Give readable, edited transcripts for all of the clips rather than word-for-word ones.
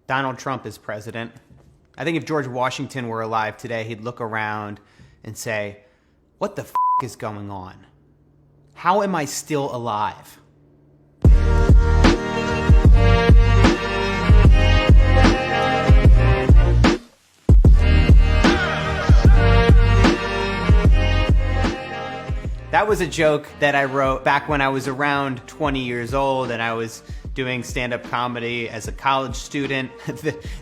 Donald Trump is president. I think if George Washington were alive today, he'd look around and say, what the f*** is going on? How am I still alive? That was a joke that I wrote back when I was around 20 years old and I was doing stand-up comedy as a college student.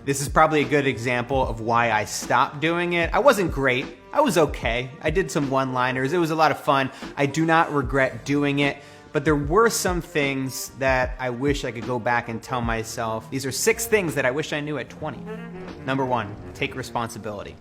This is probably a good example of why I stopped doing it. I wasn't great. I was okay. I did some one-liners. It was a lot of fun. I do not regret doing it, but there were some things that I wish I could go back and tell myself. These are 6 things that I wish I knew at 20. Number 1, take responsibility.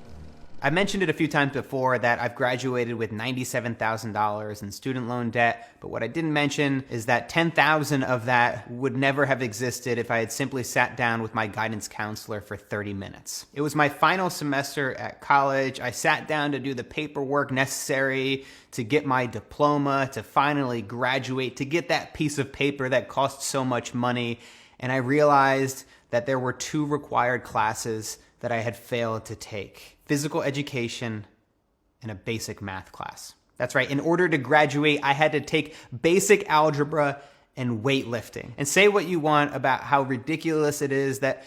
I mentioned it a few times before that I've graduated with $97,000 in student loan debt, but what I didn't mention is that $10,000 of that would never have existed if I had simply sat down with my guidance counselor for 30 minutes. It was my final semester at college. I sat down to do the paperwork necessary to get my diploma, to finally graduate, to get that piece of paper that cost so much money, and I realized that there were 2 required classes that I had failed to take: physical education and a basic math class. That's right, in order to graduate, I had to take basic algebra and weightlifting. And say what you want about how ridiculous it is that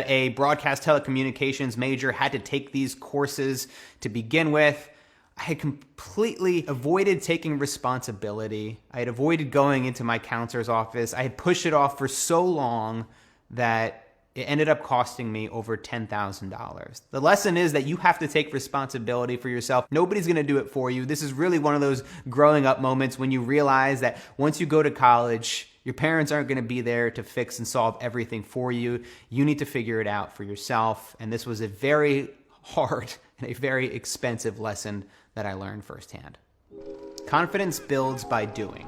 a broadcast telecommunications major had to take these courses to begin with. I had completely avoided taking responsibility. I had avoided going into my counselor's office. I had pushed it off for so long that it ended up costing me over $10,000. The lesson is that you have to take responsibility for yourself. Nobody's gonna do it for you. This is really one of those growing up moments when you realize that once you go to college, your parents aren't gonna be there to fix and solve everything for you. You need to figure it out for yourself. And this was a very hard and a very expensive lesson that I learned firsthand. Confidence builds by doing.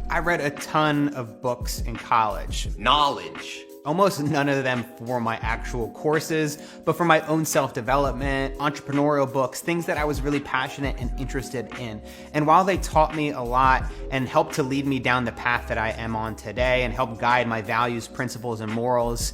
I read a ton of books in college. Knowledge. Almost none of them for my actual courses, but for my own self-development, entrepreneurial books, things that I was really passionate and interested in. And while they taught me a lot and helped to lead me down the path that I am on today and help guide my values, principles, and morals,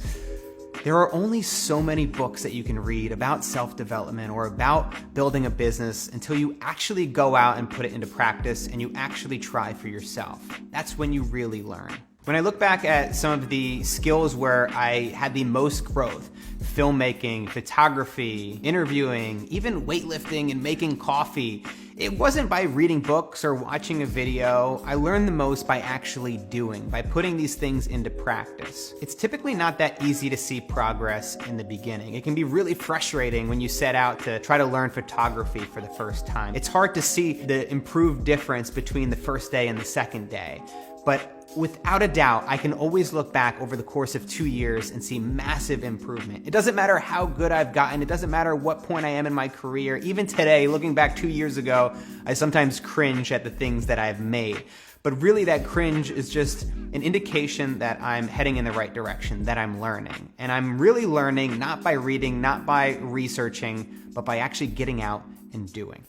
there are only so many books that you can read about self-development or about building a business until you actually go out and put it into practice and you actually try for yourself. That's when you really learn. When I look back at some of the skills where I had the most growth, filmmaking, photography, interviewing, even weightlifting and making coffee, it wasn't by reading books or watching a video. I learned the most by actually doing, by putting these things into practice. It's typically not that easy to see progress in the beginning. It can be really frustrating when you set out to try to learn photography for the first time. It's hard to see the improved difference between the first day and the second day. But without a doubt, I can always look back over the course of 2 years and see massive improvement. It doesn't matter how good I've gotten. It doesn't matter what point I am in my career. Even today, looking back 2 years ago, I sometimes cringe at the things that I've made. But really that cringe is just an indication that I'm heading in the right direction, that I'm learning. And I'm really learning not by reading, not by researching, but by actually getting out and doing.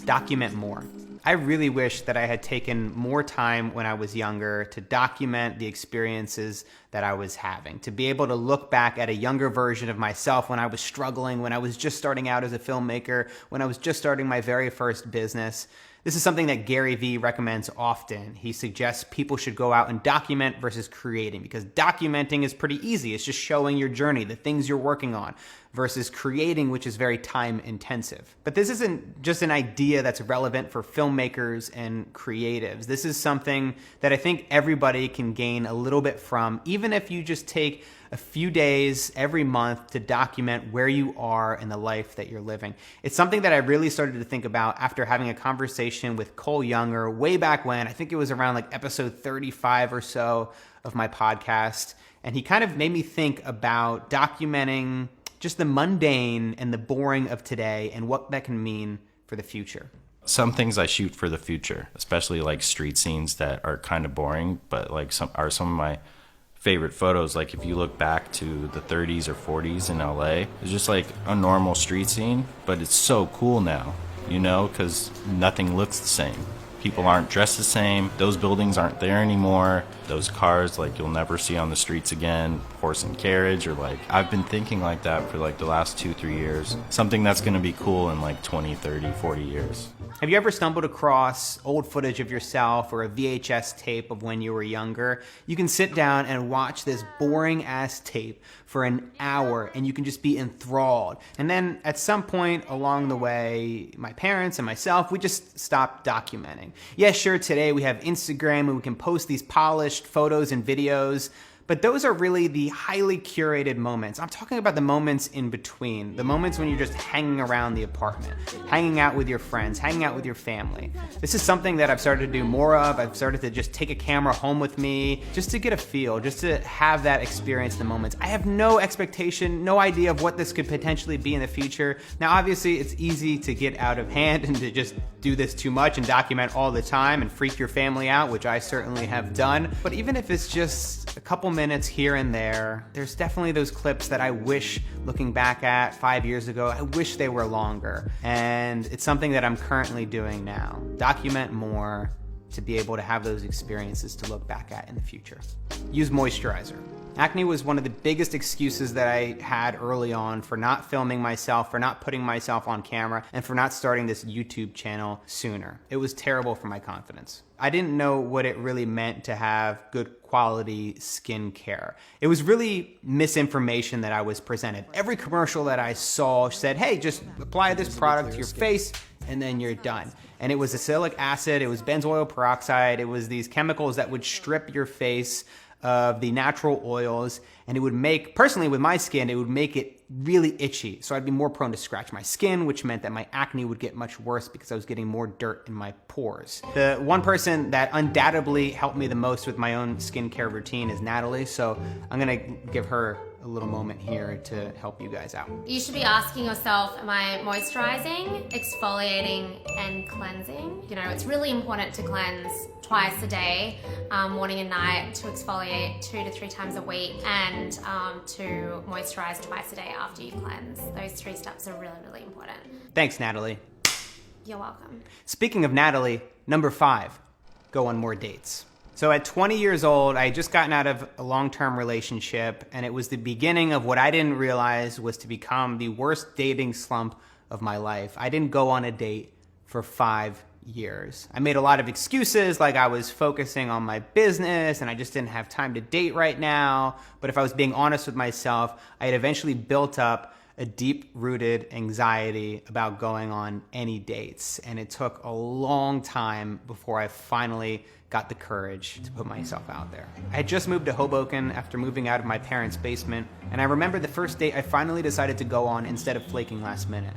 Document more. I really wish that I had taken more time when I was younger to document the experiences that I was having, to be able to look back at a younger version of myself when I was struggling, when I was just starting out as a filmmaker, when I was just starting my very first business. This is something that Gary Vee recommends often. He suggests people should go out and document versus creating, because documenting is pretty easy. It's just showing your journey, the things you're working on, versus creating, which is very time intensive. But this isn't just an idea that's relevant for filmmakers and creatives. This is something that I think everybody can gain a little bit from, even if you just take a few days every month to document where you are in the life that you're living. It's something that I really started to think about after having a conversation with Cole Younger way back when. I think it was around like episode 35 or so of my podcast. And he kind of made me think about documenting just the mundane and the boring of today and what that can mean for the future. Some things I shoot for the future, especially like street scenes that are kind of boring, but like some of my favorite photos. Like if you look back to the 30s or 40s in LA, it's just like a normal street scene, but it's so cool now, you know, because nothing looks the same. People aren't dressed the same. Those buildings aren't there anymore. Those cars, like, you'll never see on the streets again. Horse and carriage, or like, I've been thinking like that for like the last 2-3 years. Something that's gonna be cool in like 20, 30, 40 years. Have you ever stumbled across old footage of yourself or a VHS tape of when you were younger? You can sit down and watch this boring ass tape for an hour and you can just be enthralled. And then at some point along the way, my parents and myself, we just stopped documenting. Yeah, sure, today we have Instagram and we can post these polished photos and videos, but those are really the highly curated moments. I'm talking about the moments in between, the moments when you're just hanging around the apartment, hanging out with your friends, hanging out with your family. This is something that I've started to do more of. I've started to just take a camera home with me, just to get a feel, just to have that experience in the moments. I have no expectation, no idea of what this could potentially be in the future. Now, obviously, it's easy to get out of hand and to just do this too much and document all the time and freak your family out, which I certainly have done. But even if it's just a couple minutes here and there, there's definitely those clips that I wish, looking back at 5 years ago, I wish they were longer. And it's something that I'm currently doing now. Document more to be able to have those experiences to look back at in the future. Use moisturizer. Acne was one of the biggest excuses that I had early on for not filming myself, for not putting myself on camera, and for not starting this YouTube channel sooner. It was terrible for my confidence. I didn't know what it really meant to have good quality skincare. It was really misinformation that I was presented. Every commercial that I saw said, hey, just apply this product to your face and then you're done. And it was acylic acid, it was benzoyl peroxide, it was these chemicals that would strip your face of the natural oils, and it would make, personally with my skin, it would make it really itchy. So I'd be more prone to scratch my skin, which meant that my acne would get much worse because I was getting more dirt in my pores. The one person that undoubtedly helped me the most with my own skincare routine is Natalie, so I'm gonna give her a little moment here to help you guys out. You should be asking yourself, am I moisturizing, exfoliating, and cleansing? You know, it's really important to cleanse twice a day, morning and night, to exfoliate 2 to 3 times a week, and to moisturize twice a day after you cleanse. Those 3 steps are really, really important. Thanks, Natalie. You're welcome. Speaking of Natalie, number 5, go on more dates. So at 20 years old, I had just gotten out of a long-term relationship, and it was the beginning of what I didn't realize was to become the worst dating slump of my life. I didn't go on a date for 5 years. I made a lot of excuses, like I was focusing on my business and I just didn't have time to date right now. But if I was being honest with myself, I had eventually built up a deep-rooted anxiety about going on any dates. And it took a long time before I finally got the courage to put myself out there. I had just moved to Hoboken after moving out of my parents' basement, and I remember the first date I finally decided to go on instead of flaking last minute.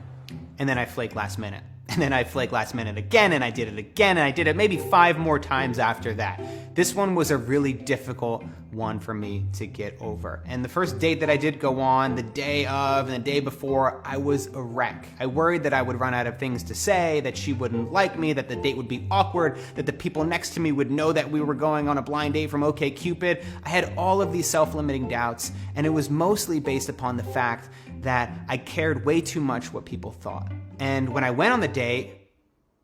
And then I flaked last minute. And then I flaked last minute again, and I did it again, and I did it maybe 5 more times after that. This one was a really difficult one for me to get over. And the first date that I did go on, the day of and the day before, I was a wreck. I worried that I would run out of things to say, that she wouldn't like me, that the date would be awkward, that the people next to me would know that we were going on a blind date from OkCupid. I had all of these self-limiting doubts, and it was mostly based upon the fact that I cared way too much what people thought. And when I went on the date,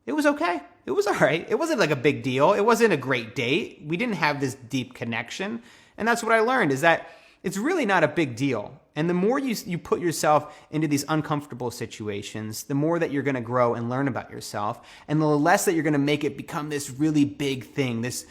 it was okay. It was all right. It wasn't like a big deal. It wasn't a great date. We didn't have this deep connection. And that's what I learned, is that it's really not a big deal. And the more you put yourself into these uncomfortable situations, the more that you're gonna grow and learn about yourself, and the less that you're gonna make it become this really big thing, this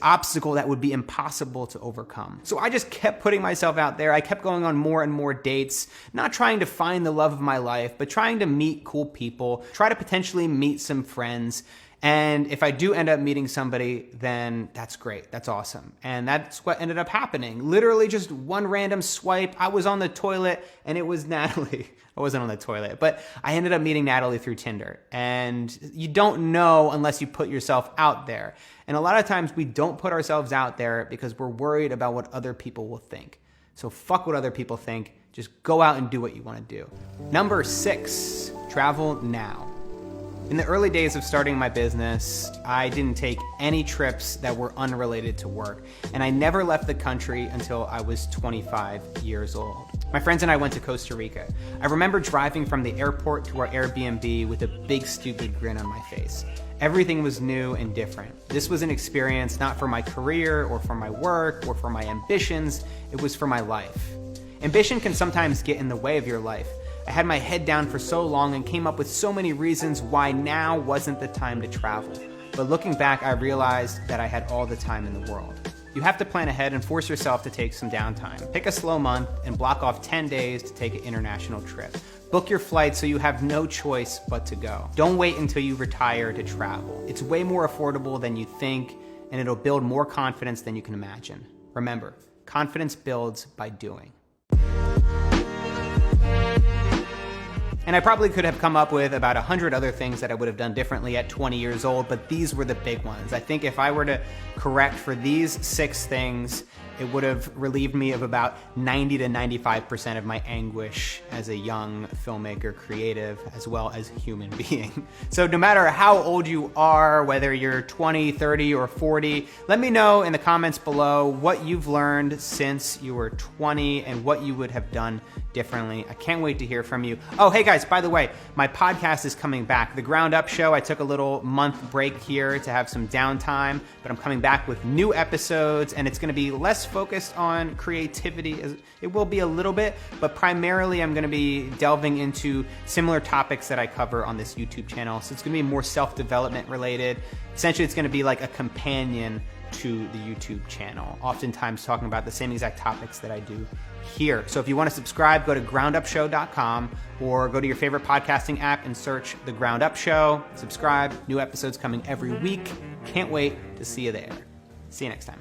obstacle that would be impossible to overcome. So I just kept putting myself out there. I kept going on more and more dates, not trying to find the love of my life, but trying to meet cool people, try to potentially meet some friends. And if I do end up meeting somebody, then that's great. That's awesome. And that's what ended up happening. Literally just one random swipe. I was on the toilet and it was Natalie. I wasn't on the toilet, but I ended up meeting Natalie through Tinder. And you don't know unless you put yourself out there. And a lot of times we don't put ourselves out there because we're worried about what other people will think. So fuck what other people think. Just go out and do what you want to do. Number 6, travel now. In the early days of starting my business, I didn't take any trips that were unrelated to work, and I never left the country until I was 25 years old. My friends and I went to Costa Rica. I remember driving from the airport to our Airbnb with a big stupid grin on my face. Everything was new and different. This was an experience not for my career or for my work or for my ambitions, it was for my life. Ambition can sometimes get in the way of your life. I had my head down for so long and came up with so many reasons why now wasn't the time to travel. But looking back, I realized that I had all the time in the world. You have to plan ahead and force yourself to take some downtime. Pick a slow month and block off 10 days to take an international trip. Book your flight so you have no choice but to go. Don't wait until you retire to travel. It's way more affordable than you think, and it'll build more confidence than you can imagine. Remember, confidence builds by doing. And I probably could have come up with about 100 other things that I would have done differently at 20 years old, but these were the big ones. I think if I were to correct for these 6 things, it would have relieved me of about 90 to 95% of my anguish as a young filmmaker, creative, as well as human being. So no matter how old you are, whether you're 20, 30, or 40, let me know in the comments below what you've learned since you were 20 and what you would have done differently. I can't wait to hear from you. Oh, hey guys, by the way, my podcast is coming back. The Ground Up Show, I took a little month break here to have some downtime, but I'm coming back with new episodes, and it's gonna be less focused on creativity. It will be a little bit, but primarily I'm gonna be delving into similar topics that I cover on this YouTube channel. So it's gonna be more self-development related. Essentially, it's gonna be like a companion to the YouTube channel, oftentimes talking about the same exact topics that I do here. So if you want to subscribe, go to groundupshow.com or go to your favorite podcasting app and search The Ground Up Show. Subscribe. New episodes coming every week. Can't wait to see you there. See you next time.